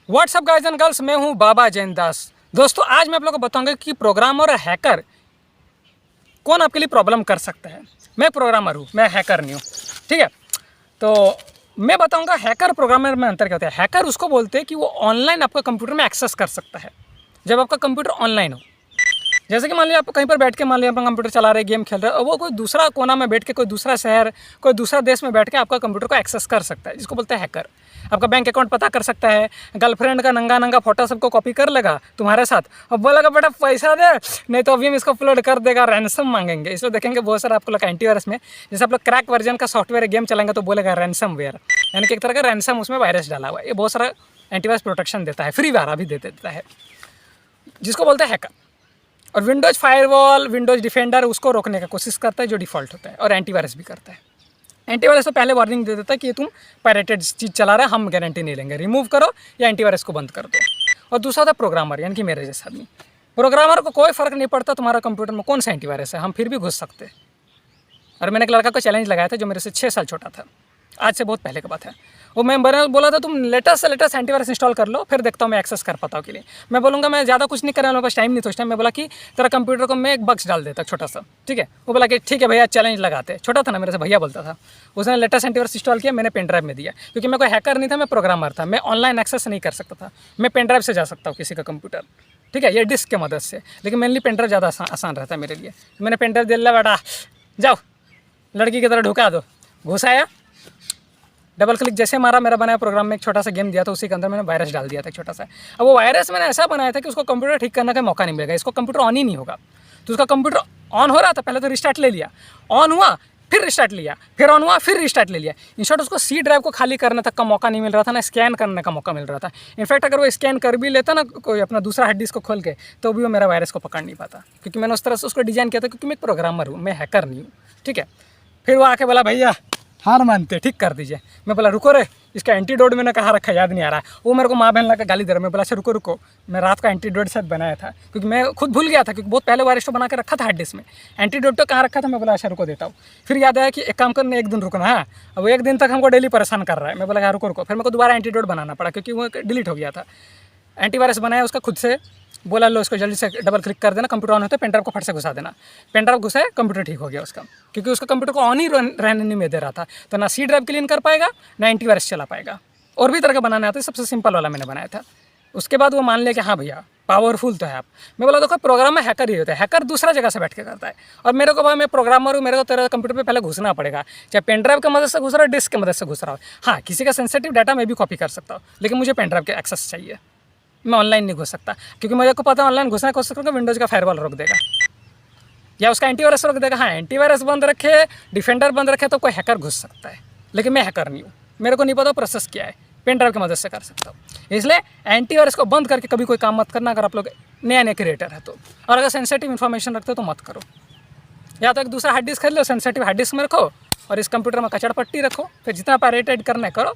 WhatsApp guys and girls, मैं हूं बाबा जैन दास। दोस्तों, आज मैं आप लोगों को बताऊंगा कि प्रोग्रामर और हैकर कौन आपके लिए प्रॉब्लम कर सकता है। मैं प्रोग्रामर हूं, मैं हैकर नहीं हूं। ठीक है, तो मैं बताऊंगा हैकर प्रोग्रामर में अंतर क्या होता है। हैकर उसको बोलते हैं कि वो ऑनलाइन आपका कंप्यूटर में एक्सेस कर सकता है जब आपका कंप्यूटर ऑनलाइन हो। जैसे कि मान लिया आप कहीं पर बैठ के, मान लिया अपना कंप्यूटर चला रहे, गेम खेल रहे हैं, और वो कोई दूसरा कोना में बैठ के, कोई दूसरा शहर, कोई दूसरा देश में बैठ के आपका कंप्यूटर को एक्सेस कर सकता है, जिसको बोलते हैं हैकर। आपका बैंक अकाउंट पता कर सकता है, गर्लफ्रेंड का नंगा नंगा फोटो सबको कॉपी कर लेगा तुम्हारे साथ और बोलेगा बेटा पैसा दे, नहीं तो अभी हम इसको फ्लड कर देगा, रैंसम मांगेंगे। इसलिए देखेंगे बहुत सारा आपको लगा एंटीवायरस में, जैसे आप लोग क्रैक वर्जन का सॉफ्टवेयर गेम चलाएंगे तो बोलेगा रैंसम वेयर, यानी कि एक तरह का रैंसम उसमें वायरस डाला हुआ है। ये बहुत सारा एंटीवायरस प्रोटेक्शन देता है, फ्री वाला भी दे देता है, जिसको बोलते हैं हैकर। और विंडोज़ फायरवॉल, विंडोज़ डिफेंडर उसको रोकने का कोशिश करता है, जो डिफ़ॉल्ट होता है, और एंटीवायरस भी करता है। एंटीवायरस तो पहले वार्निंग दे देता है कि ये तुम पायरेटेड चीज़ चला रहा है, हम गारंटी नहीं लेंगे, रिमूव करो या एंटीवायरस को बंद कर दो। और दूसरा था प्रोग्रामर, यानी कि मेरे जैसा आदमी। प्रोग्रामर को कोई फ़र्क नहीं पड़ता तुम्हारा कंप्यूटर में कौन सा एंटीवायरस है, हम फिर भी घुस सकते हैं। और मैंने एक लड़का को चैलेंज लगाया था जो मेरे से 6 साल छोटा था, आज से बहुत पहले की बात है। वो मैं बोला था तुम लेटेस्ट से लेटेस्ट एंटीवायरस इंस्टॉल कर लो, फिर देखता हूँ मैं एक्सेस कर पाता हूँ के लिए। मैं बोलूँगा मैं ज़्यादा कुछ नहीं कर रहा, मेरे पास टाइम नहीं था उस टाइम। मैं बोला कि तेरा कंप्यूटर को मैं एक बग्स डाल देता छोटा सा, ठीक है। वो बोला कि ठीक है भैया, चैलेंज लगाते। छोटा था ना, मेरे से भैया बोलता था। उसने लेटेस्ट एंटीवायरस इंस्टॉल किया, मैंने पेन ड्राइव में दिया, क्योंकि मैं कोई हैकर नहीं था, मैं प्रोग्रामर था। मैं ऑनलाइन एक्सेस नहीं कर सकता था, मैं पेन ड्राइव से जा सकता हूँ किसी का कंप्यूटर, ठीक है, ये डिस्क की मदद से। लेकिन मेनली पेन ड्राइव ज़्यादा आसान रहता है मेरे लिए। मैंने पेन ड्राइव दे लिया, बेटा जाओ लड़की की तरह ढुका दो, घुसाया, डबल क्लिक जैसे मारा, मेरा बनाया प्रोग्राम में एक छोटा सा गेम दिया था, उसी के अंदर मैंने वायरस डाल दिया था छोटा सा। अब वो वायरस मैंने ऐसा बनाया था कि उसको कंप्यूटर ठीक करने का मौका नहीं मिलेगा, इसको कंप्यूटर ऑन ही नहीं होगा। तो उसका कंप्यूटर ऑन हो रहा था, पहले तो रिस्टार्ट ले लिया, ऑन हुआ, फिर रिस्टार्ट लिया, फिर ऑन हुआ, फिर रिस्टार्ट ले लिया। इन शॉर्ट उसको सी ड्राइव को खाली करने तक का मौका नहीं मिल रहा था, ना स्कैन करने का मौका मिल रहा था। इनफैक्ट अगर वो स्कैन कर भी लेता ना कोई अपना दूसरा हार्ड डिस्क को खोल के, तो भी वो मेरा वायरस को पकड़ नहीं पाता, क्योंकि मैंने उस तरह से उसको डिजाइन किया था, क्योंकि मैं एक प्रोग्रामर हूँ, मैं हैकर नहीं हूँ, ठीक है। फिर वो आके बोला भैया हार मानते ठीक कर दीजिए। मैं बोला रुको रे, इसका एंटीडोट मैंने कहाँ रखा याद नहीं आ रहा है। वो मेरे को माँ बहन लगा गाली दे रहा। मैं बोला अच्छा रुको रुको, मैं रात का एंटीडोट शायद बनाया था, क्योंकि मैं खुद भूल गया था, क्योंकि बहुत पहले वायरस तो बना के रखा था हार्ड डिस्क में। एंटीडोट तो कहाँ रखा था, मैं बोला अच्छा रुको देता हूँ। फिर याद आया कि एक काम करने, एक दिन रुकना है। अब एक दिन तक हमको डेली परेशान कर रहा है। मैं बोला रुको रुको, फिर मेरे को दोबारा एंटीडोट बनाना पड़ा, क्योंकि वो डिलीट हो गया था। एंटीवायरस बनाया उसका खुद से, बोला लो इसको जल्दी से डबल क्लिक कर देना, कंप्यूटर ऑन होता है, पेन ड्राइव को फट से घुसा देना। पेन ड्राइव घुसाया, कंप्यूटर ठीक हो गया उसका, क्योंकि उसका कंप्यूटर को ऑन ही रहने नहीं दे रहा था। तो ना सी ड्राइव क्लीन कर पाएगा, ना एंटीवायरस चला पाएगा। और भी तरह का बनाना आता है, सबसे सिंपल वाला मैंने बनाया था। उसके बाद वो मान लिया कि हाँ भैया पावरफुल तो है आप। मैं बोला देखो प्रोग्राम में हैकर ही होता है, हैकर दूसरा जगह से बैठ के करता है। और मेरे को भाई मैं प्रोग्रामर हूँ, मेरे को तेरा कंप्यूटर पे पहले घुसना पड़ेगा, चाहे पेन ड्राइव की मदद से घुस रहा हो, डिस्क की मदद से घुस रहा हो। हाँ, किसी का सेंसिटिव डाटा मैं भी कॉपी कर सकता हूँ, लेकिन मुझे पेन ड्राइव के एक्सेस चाहिए। मैं ऑनलाइन नहीं घुस सकता, क्योंकि मुझे को पता है ऑनलाइन घुसना कोशिश करूँगा विंडोज़ का फायरवॉल रोक देगा, या उसका एंटीवायरस रोक देगा। हाँ, एंटीवायरस बंद रखे, डिफेंडर बंद रखे, तो कोई हैकर घुस सकता है, लेकिन मैं हैकर नहीं हूँ, मेरे को नहीं पता प्रोसेस क्या है। पेन ड्राइव की मदद से कर सकता हूँ। इसलिए एंटीवायरस को बंद करके कभी कोई काम मत करना, अगर आप लोग नया क्रिएटर है तो। और अगर सेंसिटिव इन्फॉर्मेशन रखते हो तो मत करो। या तो एक दूसरा हार्ड डिस्क खरीद लो, सेंसिटिव हार्ड डिस्क में रखो, और इस कंप्यूटर में कचड़ पट्टी रखो, फिर जितना पायरेटेड करना है करो,